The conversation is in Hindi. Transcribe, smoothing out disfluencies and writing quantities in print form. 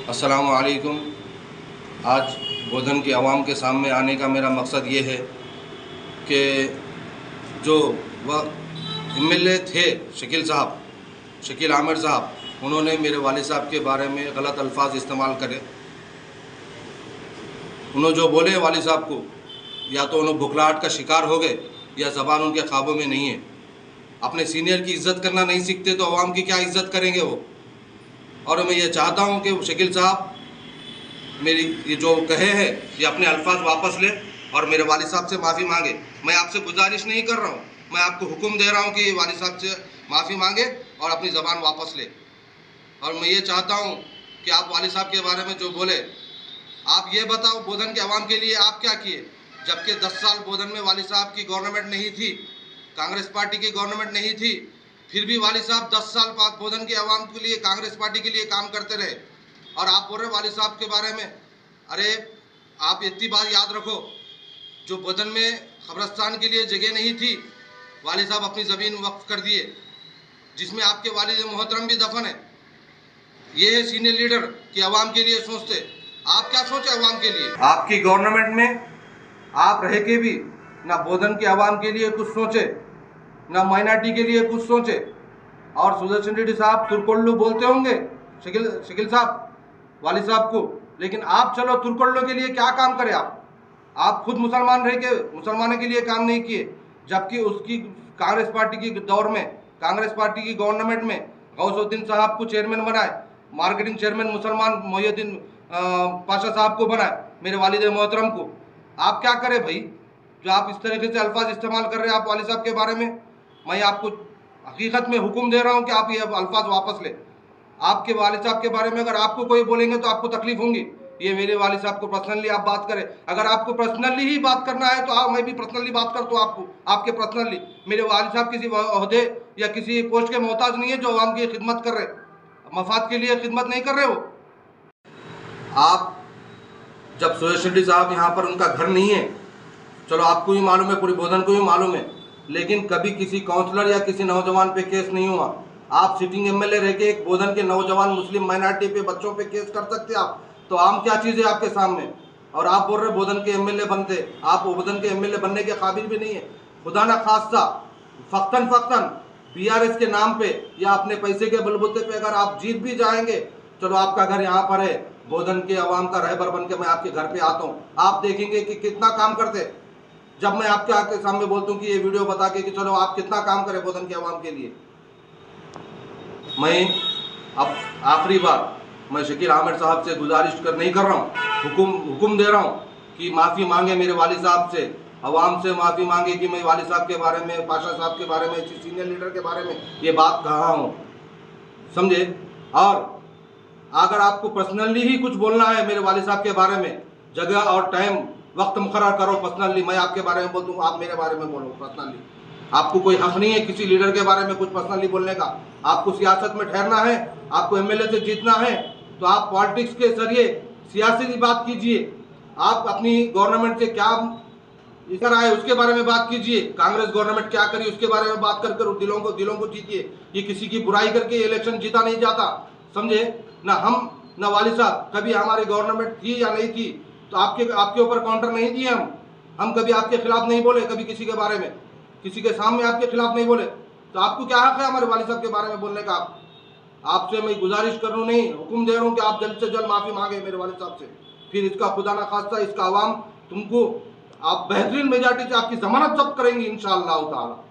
अस्सलामु अलैकुम। आज बोधन की आवाम के सामने आने का मेरा मकसद ये है कि जो वह एमएलए थे शकील आमिर साहब, उन्होंने मेरे वालिद साहब के बारे में गलत अल्फाज इस्तेमाल करे। उन्होंने जो बोले वालिद साहब को, या तो उन्होंने बुखलाहट का शिकार हो गए या ज़बान उनके ख्वाबों में नहीं है। अपने सीनियर की इज़्ज़त करना नहीं सीखते तो आवाम की क्या इज़्ज़त करेंगे वो। और मैं ये चाहता हूँ कि शकील साहब मेरी ये जो कहे हैं ये अपने अल्फाज वापस ले और मेरे वालिद साहब से माफ़ी मांगे। मैं आपसे गुजारिश नहीं कर रहा हूँ, मैं आपको हुक्म दे रहा हूँ कि वालिद साहब से माफ़ी मांगे और अपनी ज़बान वापस ले। और मैं ये चाहता हूँ कि आप वालिद साहब के बारे में जो बोले, आप ये बताओ बोधन के अवाम के लिए आप क्या किए। जबकि 10 साल बोधन में वालिद साहब की गवर्नमेंट नहीं थी, कांग्रेस पार्टी की गवर्नमेंट नहीं थी, फिर भी वालिद साहब 10 साल बाद बोधन के अवाम के लिए, कांग्रेस पार्टी के लिए काम करते रहे। और आप बोल रहे वालिद साहब के बारे में, अरे आप इतनी बात याद रखो, जो बोधन में कब्रस्तान के लिए जगह नहीं थी, वालिद साहब अपनी ज़मीन वक्फ कर दिए, जिसमें आपके वालिद मोहतरम भी दफन है। ये है सीनियर लीडर कि अवाम के लिए सोचते। आप क्या सोचे अवाम के लिए? आपकी गवर्नमेंट में आप रह के भी ना बोधन के अवाम के लिए कुछ सोचे, ना माइनॉरिटी के लिए कुछ सोचे। और सुदर्शन रेड्डी साहब तुरकोल्लू बोलते होंगे शकील साहब वालिद साहब को, लेकिन आप चलो तुरकोल्लू के लिए क्या काम करें। आप खुद मुसलमान रह के मुसलमानों के लिए काम नहीं किए, जबकि उसकी कांग्रेस पार्टी की दौर में, कांग्रेस पार्टी की गवर्नमेंट में गौसुद्दीन साहब को चेयरमैन बनाए, मार्केटिंग चेयरमैन मुसलमान मोहिउद्दीन पाशा साहब को बनाए, मेरे वालिद मोहतरम को। आप क्या करें भाई, जो आप इस तरीके से अल्फाज इस्तेमाल कर रहे हैं आप वालिद साहब के बारे में। मैं आपको हकीकत में हुक्म दे रहा हूँ कि आप ये अल्फाज वापस लें। आपके वालिद साहब के बारे में अगर आपको कोई बोलेंगे तो आपको तकलीफ होंगी। ये मेरे वालिद साहब को पर्सनली आप बात करें। अगर आपको पर्सनली ही बात करना है तो आप, मैं भी पर्सनली बात करता हूँ आपको, आपके पर्सनली। मेरे वालिद साहब किसी ओहदे या किसी पोस्ट के मोहताज नहीं है जो आवाम की खिदमत कर रहे, मफाद के लिए खिदमत नहीं कर रहे वो। आप जब सुदर्शन रेड्डी साहब यहाँ पर, उनका घर नहीं है, चलो आपको भी मालूम है, पूरी बोधन को भी मालूम है, लेकिन कभी किसी काउंसलर या किसी नौजवान पे केस नहीं हुआ। आप सिटिंग एमएलए रह के एक बोधन के नौजवान मुस्लिम माइनॉरिटी पे, बच्चों पे केस कर सकते आप, तो आम क्या चीज़ है आपके सामने। और आप बोल रहे बोधन के एमएलए बनते, आप बोधन के एमएलए बनने के काबिल भी नहीं है। खुदा ना खास्ता फ़क्तन बीआरएस के नाम पे या अपने पैसे के बलबूते पे अगर आप जीत भी जाएंगे, चलो आपका घर यहाँ पर है, बोधन के अवाम का रहबर बन के मैं आपके घर पे आता हूँ, आप देखेंगे कि कितना काम करते। जब मैं आपके आके सामने बोलता हूँ कि ये वीडियो बता के कि चलो आप कितना काम करें बोधन के अवाम के लिए। मैं अब आखिरी बार मैं शकील आमिर साहब से गुजारिश नहीं कर रहा हूँ, हुक्म दे रहा हूँ कि माफ़ी मांगे मेरे वालिद साहब से, अवाम से माफ़ी मांगे कि मैं वालिद साहब के बारे में, पाशा साहब के बारे में, सीनियर लीडर के बारे में ये बात कहा हूँ, समझे। और अगर आपको पर्सनली ही कुछ बोलना है मेरे वालिद साहब के बारे में, जगह और टाइम वक्त मुकर्रर करो पर्सनली, मैं आपके बारे में बोल दूँ, आप मेरे बारे में बोलो पर्सनली। आपको कोई हक नहीं है किसी लीडर के बारे में कुछ पर्सनली बोलने का। आपको सियासत में ठहरना है, आपको एमएलए से जीतना है, तो आप पॉलिटिक्स के जरिए सियासी बात कीजिए। आप अपनी गवर्नमेंट से क्या इधर आए उसके बारे में बात कीजिए, कांग्रेस गवर्नमेंट क्या करी उसके बारे में बात कर दिलों को जीतिए। ये किसी की बुराई करके इलेक्शन जीता नहीं जाता, समझे ना। हम ना वालिद साहब, कभी हमारी गवर्नमेंट थी या नहीं थी तो आपके ऊपर काउंटर नहीं दिए हम कभी आपके खिलाफ नहीं बोले, कभी किसी के बारे में, किसी के सामने आपके खिलाफ नहीं बोले, तो आपको क्या हक है हमारे वालिद साहब के बारे में बोलने का। आपसे मैं गुजारिश कर रहा हूँ, नहीं हुक्म दे रहा हूँ कि आप जल्द से जल्द माफ़ी मांगे मेरे वालिद साहब से। फिर इसका खुदा ना खास्ता इसका अवाम तुमको, आप बेहतरीन मेजॉरिटी से आपकी जमानत जब्त करेंगी इंशाअल्लाह ताला।